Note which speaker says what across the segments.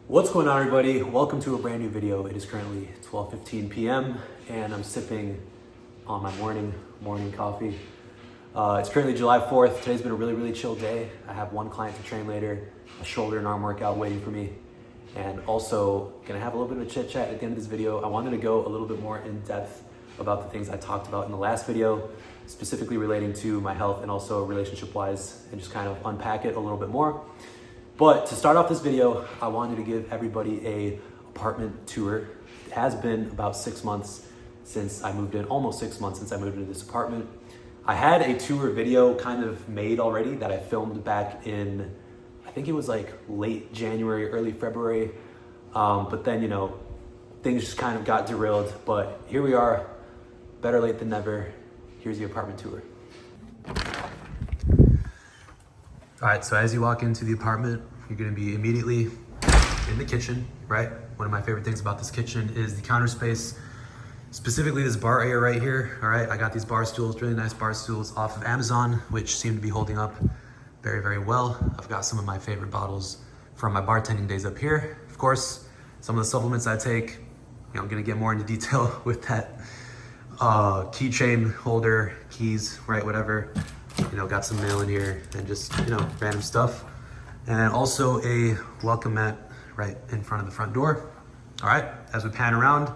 Speaker 1: What's going on, everybody? Welcome to a brand new video. It is currently 12:15 p.m. and I'm sipping on my morning coffee. It's currently July 4th. Today's been a really chill day. I have one client to train later, a shoulder and arm workout waiting for me, and also gonna have a little bit of a chit chat at the end of this video. I wanted to go a little bit more in depth about the things I talked about in the last video, specifically relating to my health and also relationship wise, and just kind of unpack it a little bit more. But to start off this video, I wanted to give everybody a apartment tour. It has been about 6 months since I moved in, almost 6 months since I moved into this apartment. I had a tour video kind of made already that I filmed back in, I think it was like late January, early February. But then, things just kind of got derailed. But here we are, better late than never. Here's the apartment tour. All right, so as you walk into the apartment, you're gonna be immediately in the kitchen, right? One of my favorite things about this kitchen is the counter space, specifically this bar area right here. All right, I got these bar stools, really nice bar stools off of Amazon, which seem to be holding up very well. I've got some of my favorite bottles from my bartending days up here. Of course, some of the supplements I take, I'm gonna get more into detail with that keychain holder, keys, right, whatever. Got some mail in here and just, random stuff. And also a welcome mat right in front of the front door. All right, as we pan around,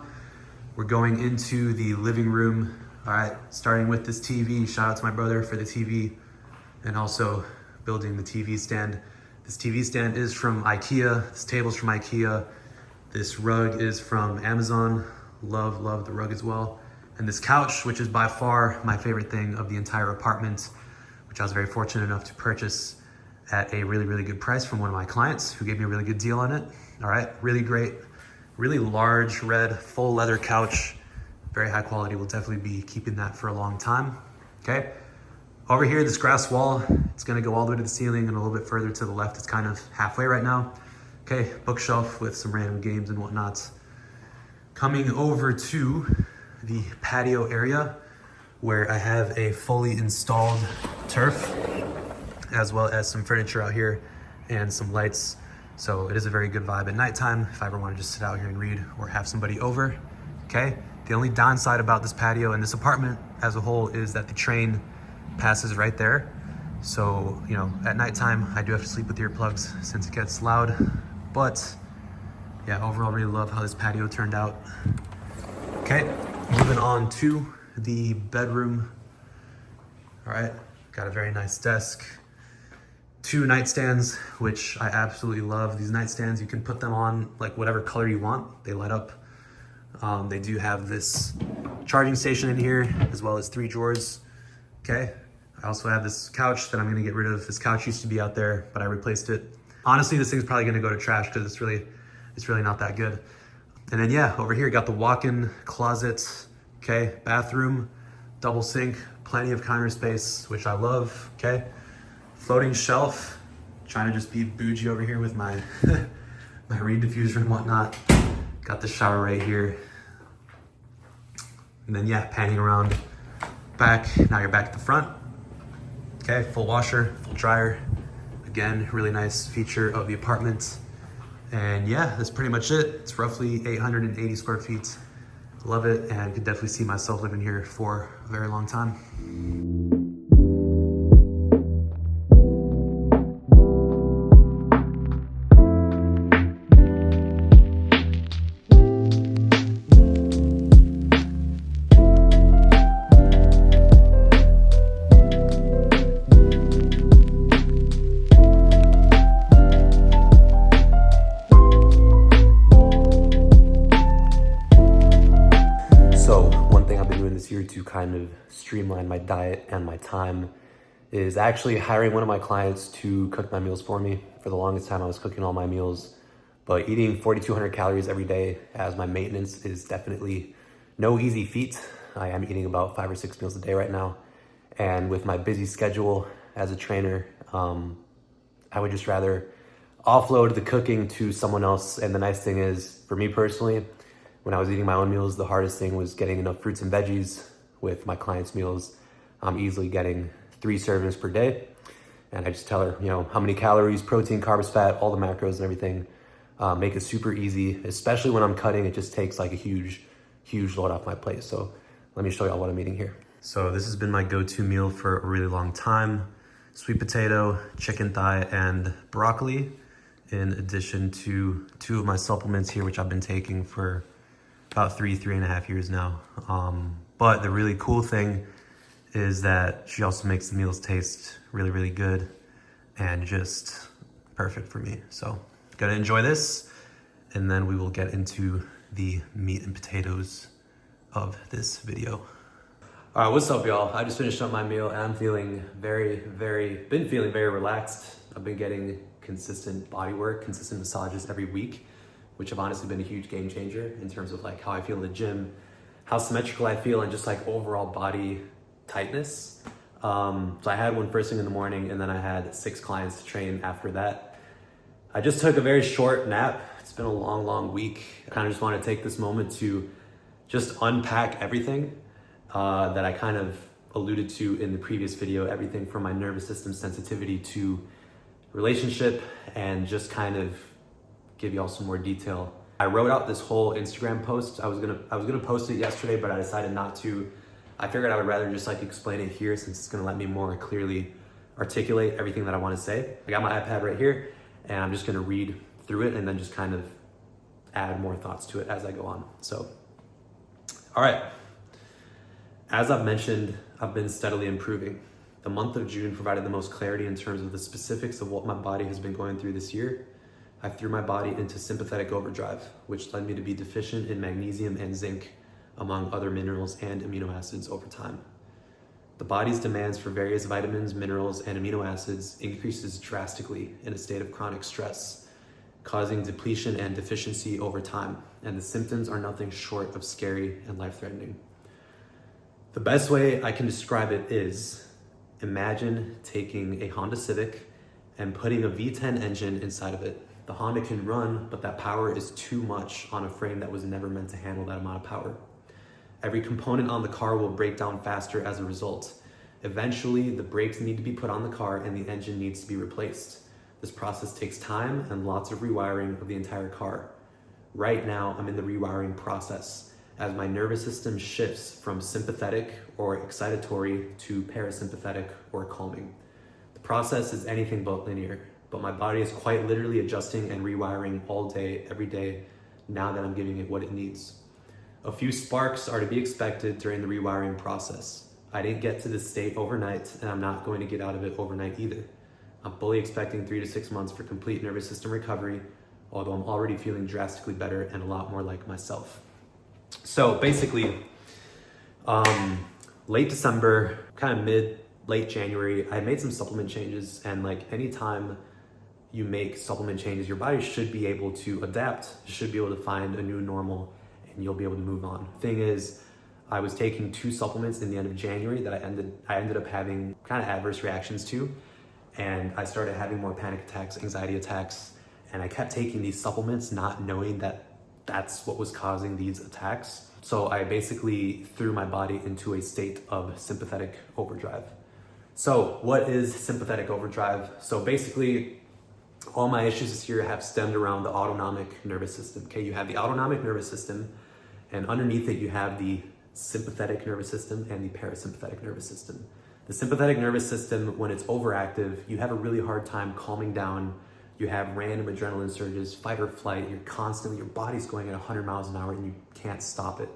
Speaker 1: we're going into the living room. All right, starting with this TV. Shout out to my brother for the TV and also building the TV stand. This TV stand is from IKEA. This table's from IKEA. This rug is from Amazon. Love the rug as well. And this couch, which is by far my favorite thing of the entire apartment, which I was very fortunate enough to purchase at a really good price from one of my clients who gave me a really good deal on it. All right, really great, really large red full leather couch, very high quality. We'll definitely be keeping that for a long time. Okay, over here, this grass wall, it's gonna go all the way to the ceiling and a little bit further to the left. It's kind of halfway right now. Okay, bookshelf with some random games and whatnot. Coming over to the patio area, where I have a fully installed turf, as well as some furniture out here and some lights. So it is a very good vibe at nighttime if I ever want to just sit out here and read or have somebody over, okay? The only downside about this patio and this apartment as a whole is that the train passes right there. So, at nighttime, I do have to sleep with earplugs since it gets loud. But yeah, overall, really love how this patio turned out. Okay, moving on to the bedroom. All right, got a very nice desk. 2 nightstands, which I absolutely love. These nightstands, you can put them on like whatever color you want. They light up. They do have this charging station in here, as well as 3 drawers. Okay, I also have this couch that I'm gonna get rid of. This couch used to be out there, but I replaced it. Honestly, this thing's probably gonna go to trash because it's really not that good. And then yeah, over here, got the walk-in closet. Okay, bathroom, double sink, plenty of counter space, which I love, okay? Floating shelf, trying to just be bougie over here with my, my reed diffuser and whatnot. Got the shower right here. And then yeah, panning around back, now you're back at the front. Okay, full washer, full dryer. Again, really nice feature of the apartment. And yeah, that's pretty much it. It's roughly 880 square feet. Love it, and could definitely see myself living here for a very long time. To kind of streamline my diet and my time is actually hiring one of my clients to cook my meals for me. For the longest time, I was cooking all my meals, but eating 4,200 calories every day as my maintenance is definitely no easy feat. I am eating about 5 or 6 meals a day right now. And with my busy schedule as a trainer, I would just rather offload the cooking to someone else. And the nice thing is, for me personally, when I was eating my own meals, the hardest thing was getting enough fruits and veggies. With my clients' meals, I'm easily getting 3 servings per day. And I just tell her, how many calories, protein, carbs, fat, all the macros and everything. make it super easy, especially when I'm cutting. It just takes like a huge load off my plate. So let me show y'all what I'm eating here. So this has been my go-to meal for a really long time. Sweet potato, chicken thigh, and broccoli, in addition to 2 of my supplements here, which I've been taking for about 3.5 years now. But the really cool thing is that she also makes the meals taste really, really good and just perfect for me. So gonna enjoy this, and then we will get into the meat and potatoes of this video. All right, what's up, y'all? I just finished up my meal and I'm feeling been feeling very relaxed. I've been getting consistent body work, consistent massages every week, which have honestly been a huge game changer in terms of like how I feel in the gym, how symmetrical I feel, and just like overall body tightness. So I had one first thing in the morning, and then I had 6 clients to train after that. I just took a very short nap. It's been a long week. I kind of just want to take this moment to just unpack everything that I kind of alluded to in the previous video, everything from my nervous system sensitivity to relationship, and just kind of give y'all some more detail. I wrote out this whole Instagram post. I was gonna post it yesterday, but I decided not to. I figured I would rather just like explain it here, since it's gonna let me more clearly articulate everything that I want to say. I got my iPad right here, and I'm just gonna read through it and then just kind of add more thoughts to it as I go on. So, all right. As I've mentioned, I've been steadily improving. The month of June provided the most clarity in terms of the specifics of what my body has been going through this year. I threw my body into sympathetic overdrive, which led me to be deficient in magnesium and zinc, among other minerals and amino acids over time. The body's demands for various vitamins, minerals, and amino acids increases drastically in a state of chronic stress, causing depletion and deficiency over time, and the symptoms are nothing short of scary and life-threatening. The best way I can describe it is, imagine taking a Honda Civic and putting a V10 engine inside of it. The Honda can run, but that power is too much on a frame that was never meant to handle that amount of power. Every component on the car will break down faster as a result. Eventually, the brakes need to be put on the car and the engine needs to be replaced. This process takes time and lots of rewiring of the entire car. Right now, I'm in the rewiring process as my nervous system shifts from sympathetic or excitatory to parasympathetic or calming. The process is anything but linear, but my body is quite literally adjusting and rewiring all day, every day, now that I'm giving it what it needs. A few sparks are to be expected during the rewiring process. I didn't get to this state overnight, and I'm not going to get out of it overnight either. I'm fully expecting 3 to 6 months for complete nervous system recovery, although I'm already feeling drastically better and a lot more like myself. So basically, late December, kind of late January, I made some supplement changes, and like anytime you make supplement changes, your body should be able to adapt, should be able to find a new normal, and you'll be able to move on. Thing is, I was taking 2 supplements in the end of January that I ended up having kind of adverse reactions to, and I started having more panic attacks, anxiety attacks, and I kept taking these supplements not knowing that that's what was causing these attacks. So I basically threw my body into a state of sympathetic overdrive. So what is sympathetic overdrive? So basically, all my issues this year have stemmed around the autonomic nervous system. Okay, you have the autonomic nervous system, and underneath it you have the sympathetic nervous system and the parasympathetic nervous system. The sympathetic nervous system, when it's overactive, you have a really hard time calming down. You have random adrenaline surges, fight or flight. Your body's going at 100 miles an hour and you can't stop it.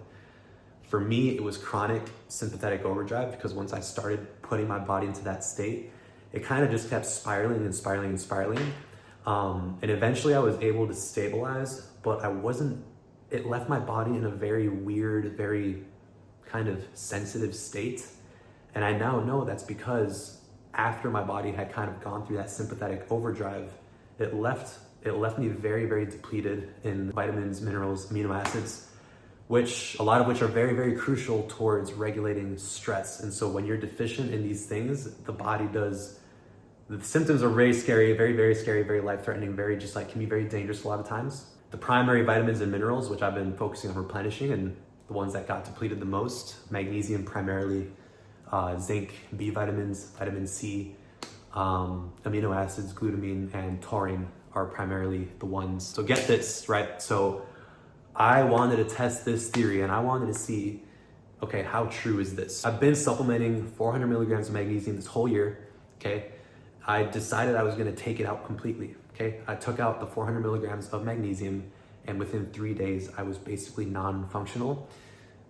Speaker 1: For me, it was chronic sympathetic overdrive, because once I started putting my body into that state, it kind of just kept spiraling. And eventually I was able to stabilize, but it left my body in a very weird, very kind of sensitive state. And I now know that's because after my body had kind of gone through that sympathetic overdrive, it left me very depleted in vitamins, minerals, amino acids, a lot of which are very crucial towards regulating stress. And so when you're deficient in these things, the symptoms are very scary, very life-threatening, can be very dangerous a lot of times. The primary vitamins and minerals, which I've been focusing on replenishing, and the ones that got depleted the most, magnesium primarily, zinc, B vitamins, vitamin C, amino acids, glutamine, and taurine are primarily the ones. So get this, right? So I wanted to test this theory and I wanted to see, okay, how true is this? I've been supplementing 400 milligrams of magnesium this whole year, okay? I decided I was gonna take it out completely, okay? I took out the 400 milligrams of magnesium and within 3 days, I was basically non-functional.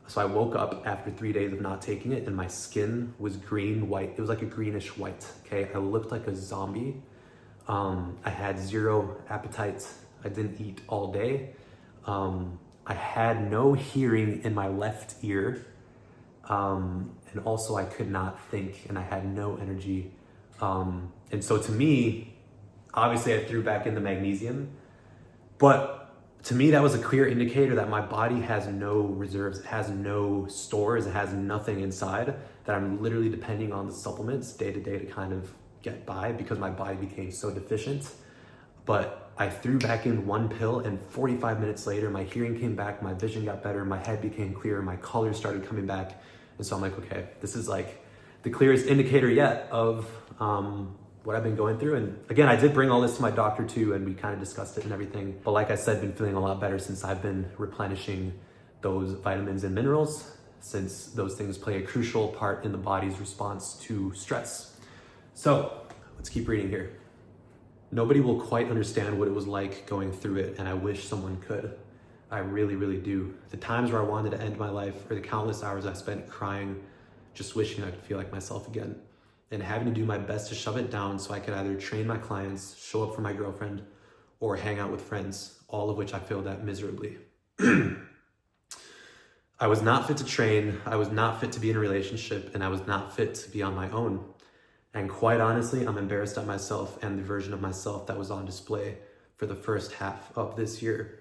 Speaker 1: So I woke up after 3 days of not taking it and my skin was green, white. It was like a greenish white, okay? I looked like a zombie. I had zero appetite. I didn't eat all day. I had no hearing in my left ear. And also I could not think and I had no energy. And so to me, obviously I threw back in the magnesium, but to me, that was a clear indicator that my body has no reserves, it has no stores, it has nothing inside, that I'm literally depending on the supplements day to day to kind of get by because my body became so deficient. But I threw back in one pill and 45 minutes later, my hearing came back, my vision got better, my head became clearer, my color started coming back. And so I'm like, okay, this is like the clearest indicator yet of what I've been going through. And again, I did bring all this to my doctor too, and we kind of discussed it and everything. But like I said, been feeling a lot better since I've been replenishing those vitamins and minerals, since those things play a crucial part in the body's response to stress. So let's keep reading here. Nobody will quite understand what it was like going through it, and I wish someone could. I really, really do. The times where I wanted to end my life, or the countless hours I spent crying, just wishing I could feel like myself again, and having to do my best to shove it down so I could either train my clients, show up for my girlfriend, or hang out with friends, all of which I failed at miserably. I was not fit to train, I was not fit to be in a relationship, and I was not fit to be on my own. And quite honestly, I'm embarrassed at myself and the version of myself that was on display for the first half of this year.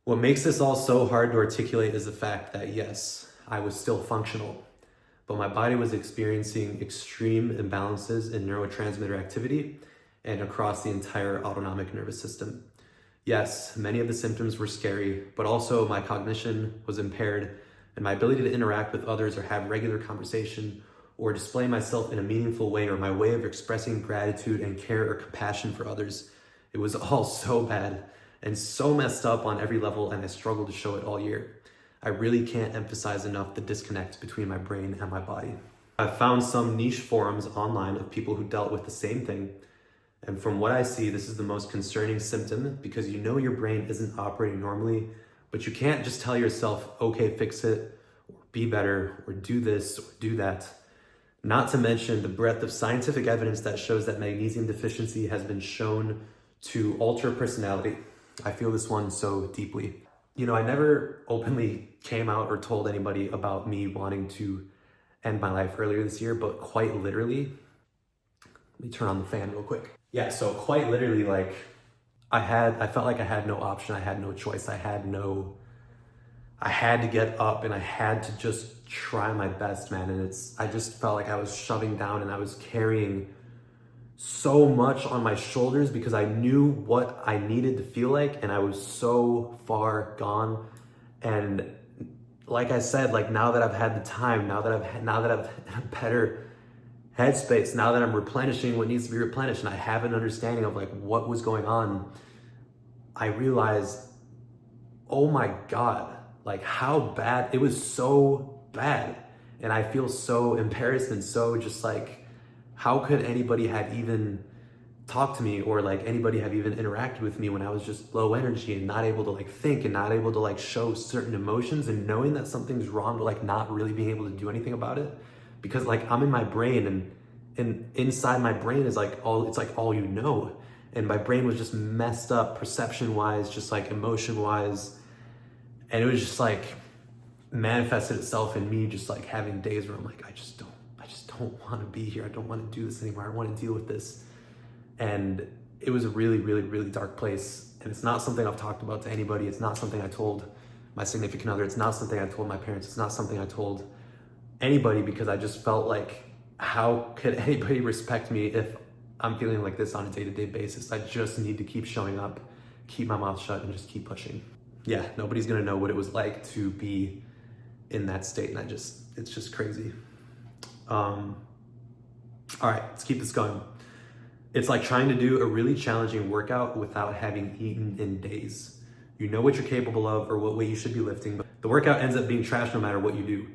Speaker 1: What makes this all so hard to articulate is the fact that yes, I was still functional, but my body was experiencing extreme imbalances in neurotransmitter activity and across the entire autonomic nervous system. Yes, many of the symptoms were scary, but also my cognition was impaired and my ability to interact with others or have regular conversation or display myself in a meaningful way or my way of expressing gratitude and care or compassion for others. It was all so bad and so messed up on every level, and I struggled to show it all year. I really can't emphasize enough the disconnect between my brain and my body. I've found some niche forums online of people who dealt with the same thing. And from what I see, this is the most concerning symptom because you know your brain isn't operating normally, but you can't just tell yourself, okay, fix it, or be better, or do this, or do that. Not to mention the breadth of scientific evidence that shows that magnesium deficiency has been shown to alter personality. I feel this one so deeply. You know, I never openly came out or told anybody about me wanting to end my life earlier this year, but quite literally, let me turn on the fan real quick. Yeah, so quite literally, like, I felt like I had no option, I had no choice, I had to get up and I had to just try my best, man. And I just felt like I was shoving down and I was carrying so much on my shoulders because I knew what I needed to feel like, and I was so far gone. And like I said, like now that I've had the time, now that I've in a better headspace, now that I'm replenishing what needs to be replenished, and I have an understanding of like what was going on, I realized, oh my God, like how bad, it was so bad. And I feel so embarrassed and so just like, how could anybody have even talked to me or like anybody have even interacted with me when I was just low energy and not able to like think and not able to like show certain emotions, and knowing that something's wrong but like not really being able to do anything about it because like I'm in my brain and inside my brain is like it's like all you know. And my brain was just messed up perception wise, just like emotion wise. And it was just like manifested itself in me just like having days where I'm like, I just don't want to be here. I don't want to do this anymore. I don't want to deal with this. And it was a really, really, really dark place. And it's not something I've talked about to anybody. It's not something I told my significant other. It's not something I told my parents. It's not something I told anybody because I just felt like, how could anybody respect me if I'm feeling like this on a day-to-day basis? I just need to keep showing up, keep my mouth shut, and just keep pushing. Yeah, nobody's gonna know what it was like to be in that state. And it's just crazy. All right, let's keep this going. It's like trying to do a really challenging workout without having eaten in days. You know what you're capable of or what weight you should be lifting, but the workout ends up being trash no matter what you do.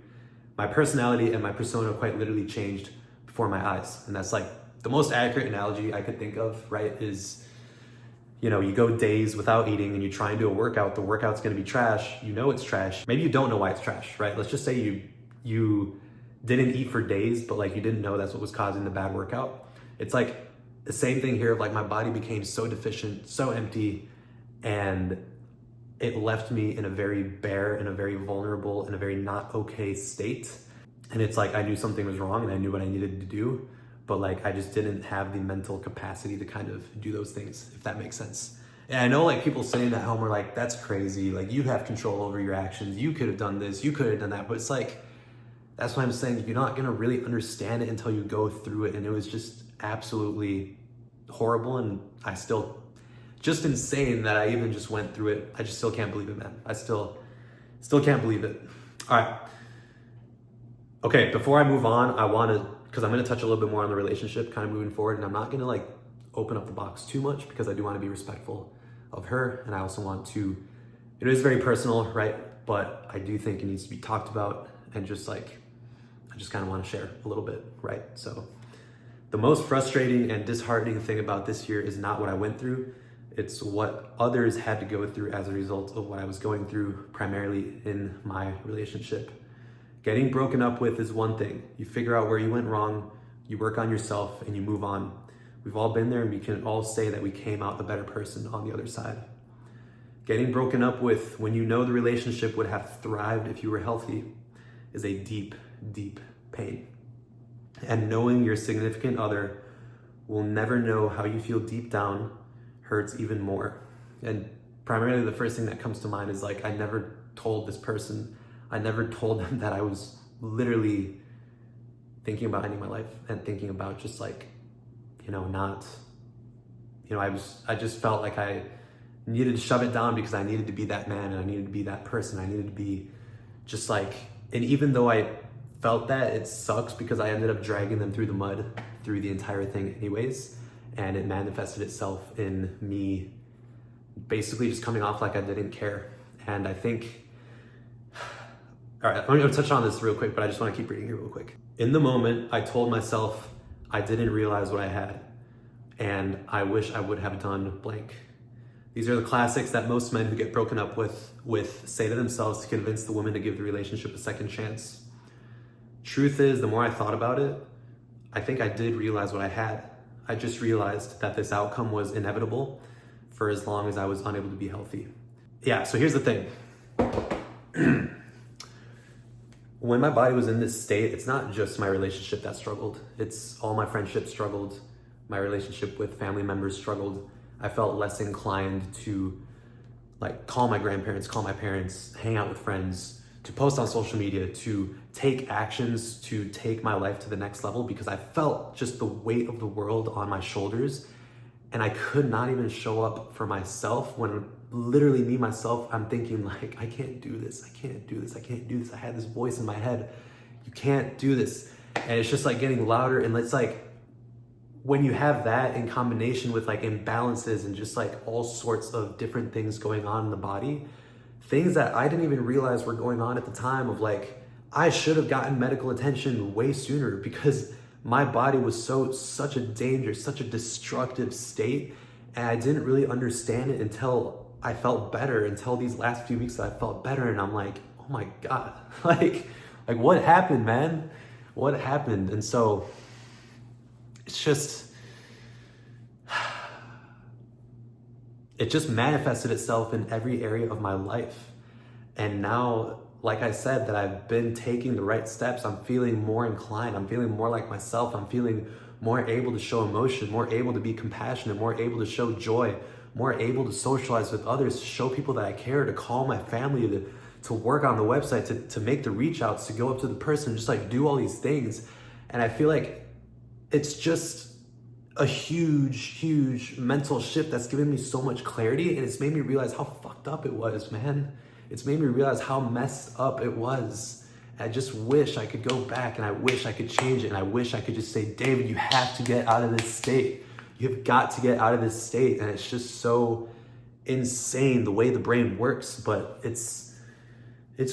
Speaker 1: My personality and my persona quite literally changed before my eyes. And that's like the most accurate analogy I could think of, right? Is, you know, you go days without eating and you try and do a workout, the workout's gonna be trash. You know it's trash. Maybe you don't know why it's trash, right? Let's just say you didn't eat for days, but like you didn't know that's what was causing the bad workout. It's like the same thing here of like my body became so deficient, so empty, and it left me in a very bare, in a very vulnerable, in a very not okay state. And it's like I knew something was wrong and I knew what I needed to do, but like I just didn't have the mental capacity to kind of do those things, if that makes sense. And I know like people saying at home are like, that's crazy, like you have control over your actions, you could have done this, you could have done that, but it's like, that's what I'm saying, you're not gonna really understand it until you go through it. And it was just absolutely horrible, and I still, just insane that I even just went through it. I just still can't believe it, man. I still can't believe it. All right. Okay, before I move on, I wanna, because I'm gonna touch a little bit more on the relationship kind of moving forward, and I'm not gonna like open up the box too much because I do wanna be respectful of her, and I also want to, it is very personal, right? But I do think it needs to be talked about, and just like, I just kind of want to share a little bit, right? So the most frustrating and disheartening thing about this year is not what I went through. It's what others had to go through as a result of what I was going through, primarily in my relationship. Getting broken up with is one thing. You figure out where you went wrong, you work on yourself, and you move on. We've all been there, and we can all say that we came out a better person on the other side. Getting broken up with when you know the relationship would have thrived if you were healthy is a deep, deep pain. And knowing your significant other will never know how you feel deep down hurts even more. And primarily the first thing that comes to mind is like, I never told this person, I never told them that I was literally thinking about ending my life and thinking about just like, you know, not, you know, I just felt like I needed to shove it down because I needed to be that man and I needed to be that person. I needed to be just like, and even though I felt that, it sucks because I ended up dragging them through the mud through the entire thing anyways. And it manifested itself in me basically just coming off like I didn't care. And I think, all right, I'm gonna touch on this real quick, but I just wanna keep reading here real quick. In the moment, I told myself I didn't realize what I had, and I wish I would have done blank. These are the classics that most men who get broken up with say to themselves to convince the woman to give the relationship a second chance. Truth is, the more I thought about it, I think I did realize what I had. I just realized that this outcome was inevitable for as long as I was unable to be healthy. Yeah, so here's the thing. When my body was in this state, it's not just my relationship that struggled. It's all my friendships struggled. My relationship with family members struggled. I felt less inclined to like call my grandparents, call my parents, hang out with friends, to post on social media, to take actions to take my life to the next level because I felt just the weight of the world on my shoulders, and I could not even show up for myself when literally me, myself, I'm thinking like, I can't do this, I can't do this, I can't do this. I had this voice in my head, you can't do this. And it's just like getting louder, and it's like, when you have that in combination with like imbalances and just like all sorts of different things going on in the body, things that I didn't even realize were going on at the time of like, I should have gotten medical attention way sooner because my body was such a danger, such a destructive state. And I didn't really understand it until I felt better, until these last few weeks that I felt better. And I'm like, oh my God, like what happened, man? What happened? And so it's just, it just manifested itself in every area of my life. And now, like I said, that I've been taking the right steps, I'm feeling more inclined, I'm feeling more like myself, I'm feeling more able to show emotion, more able to be compassionate, more able to show joy, more able to socialize with others, to show people that I care, to call my family, to work on the website, to make the reach outs, to go up to the person, just like do all these things. And I feel like it's just a huge mental shift that's given me so much clarity, and it's made me realize how fucked up it was, man. It's made me realize how messed up it was. I just wish I could go back, and I wish I could change it, and I wish I could just say, David, you have to get out of this state. You've got to get out of this state. And it's just so insane the way the brain works, but it's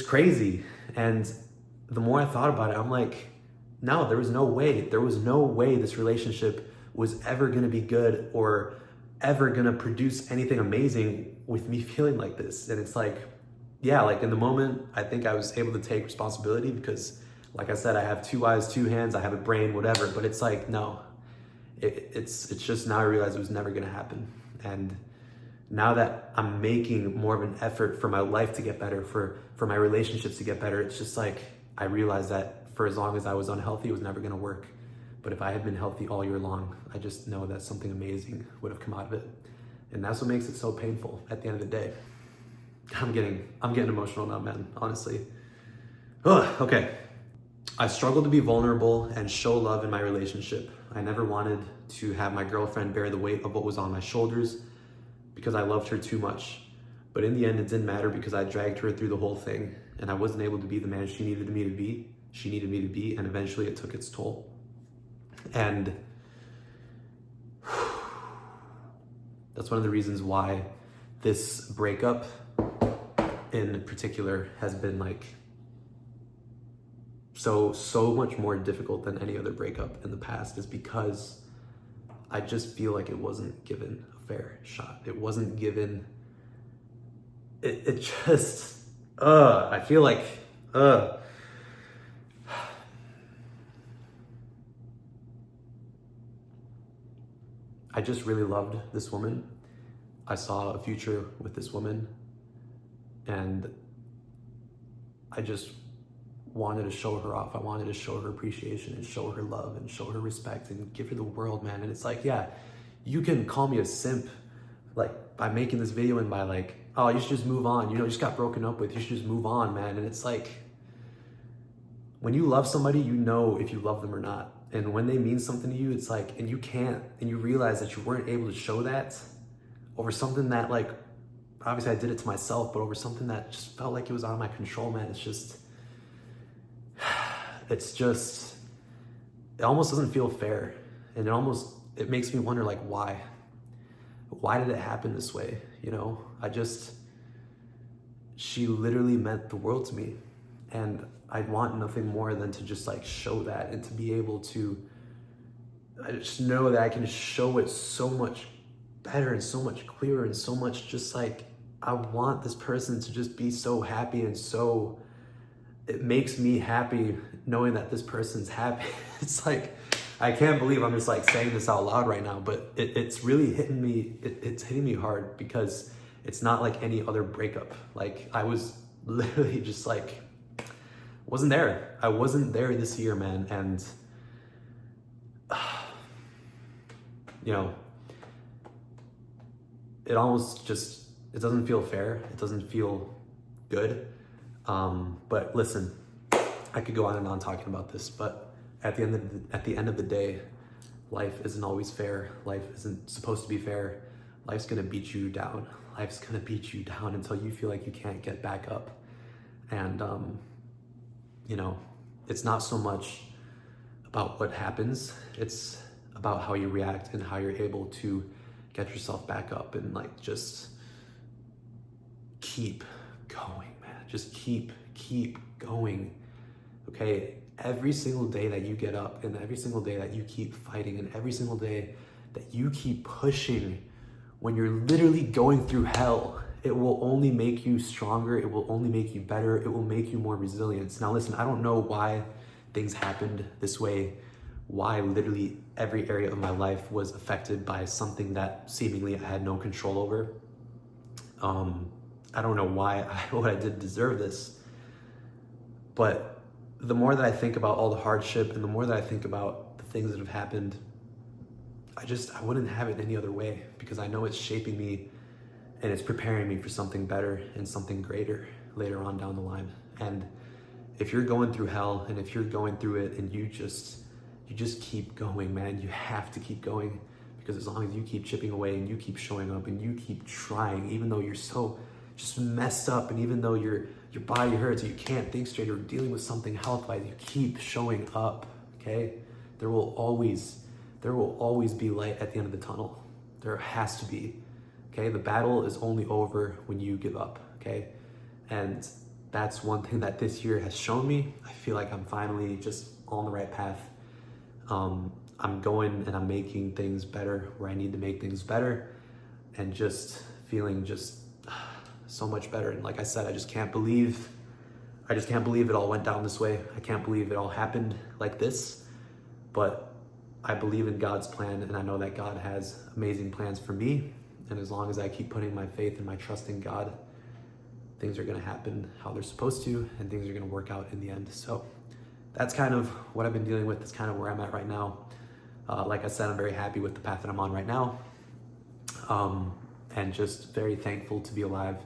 Speaker 1: crazy. And the more I thought about it, I'm like, no, there was no way this relationship was ever gonna be good or ever gonna produce anything amazing with me feeling like this. And it's like, yeah, like in the moment, I think I was able to take responsibility because, like I said, I have 2 eyes, 2 hands, I have a brain, whatever. But it's like, no, it's just now I realize it was never gonna happen. And now that I'm making more of an effort for my life to get better, for my relationships to get better, it's just like, I realized that for as long as I was unhealthy, it was never gonna work. But if I had been healthy all year long, I just know that something amazing would have come out of it. And that's what makes it so painful at the end of the day. I'm getting emotional now, man, honestly. Ugh, okay. I struggled to be vulnerable and show love in my relationship. I never wanted to have my girlfriend bear the weight of what was on my shoulders because I loved her too much. But in the end, it didn't matter because I dragged her through the whole thing and I wasn't able to be the man she needed me to be, and eventually it took its toll. And that's one of the reasons why this breakup in particular has been like so much more difficult than any other breakup in the past, is because I just feel like it wasn't given a fair shot. It wasn't given, it just, I feel like, I just really loved this woman. I saw a future with this woman, and I just wanted to show her off. I wanted to show her appreciation and show her love and show her respect and give her the world, man. And it's like, yeah, you can call me a simp, like by making this video and by like, oh, you should just move on. You know, you just got broken up with, you should just move on, man. And it's like, when you love somebody, you know if you love them or not. And when they mean something to you, it's like, and you can't, and you realize that you weren't able to show that over something that, like, obviously I did it to myself, but over something that just felt like it was out of my control, man. It almost doesn't feel fair. And it makes me wonder, like, why? Why did it happen this way? You know, she literally meant the world to me. And I want nothing more than to just like show that, and to be able to, I just know that I can show it so much better and so much clearer and so much just like, I want this person to just be so happy, and so it makes me happy knowing that this person's happy. It's like, I can't believe I'm just like saying this out loud right now, but it's really hitting me. It's hitting me hard because it's not like any other breakup. Like, I was literally just like, wasn't there. I wasn't there this year, man. And, you know, it almost just, it doesn't feel fair. It doesn't feel good. But listen, I could go on and on talking about this, but at the end of the day, life isn't always fair. Life isn't supposed to be fair. Life's gonna beat you down. Life's gonna beat you down until you feel like you can't get back up. And, you know, it's not so much about what happens. It's about how you react and how you're able to get yourself back up and like just keep going, man. Just keep going. Okay? Every single day that you get up, and every single day that you keep fighting, and every single day that you keep pushing when you're literally going through hell, it will only make you stronger. It will only make you better. It will make you more resilient. Now listen, I don't know why things happened this way, why literally every area of my life was affected by something that seemingly I had no control over. I don't know what I did to deserve this, but the more that I think about all the hardship and the more that I think about the things that have happened, I wouldn't have it any other way, because I know it's shaping me and it's preparing me for something better and something greater later on down the line. And if you're going through hell, and if you're going through it and you just keep going, man, you have to keep going, because as long as you keep chipping away and you keep showing up and you keep trying, even though you're so just messed up, and even though your body hurts or you can't think straight or dealing with something health-wise, you keep showing up, okay? There will always there will always be light at the end of the tunnel. There has to be, okay? The battle is only over when you give up, okay? And that's one thing that this year has shown me. I feel like I'm finally just on the right path. I'm going and I'm making things better where I need to make things better, and just feeling just so much better. And like I said, I just can't believe it all went down this way. I can't believe it all happened like this, but I believe in God's plan, and I know that God has amazing plans for me. And as long as I keep putting my faith and my trust in God, things are gonna happen how they're supposed to, and things are gonna work out in the end. So that's kind of what I've been dealing with. That's kind of where I'm at right now. Like I said, I'm very happy with the path that I'm on right now. And just very thankful to be alive,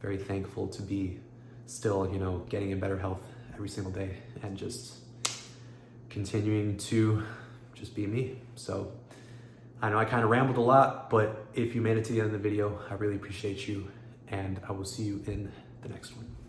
Speaker 1: very thankful to be still, you know, getting in better health every single day, and just continuing to just be me. So I know I kind of rambled a lot, but if you made it to the end of the video, I really appreciate you, and I will see you in the next one.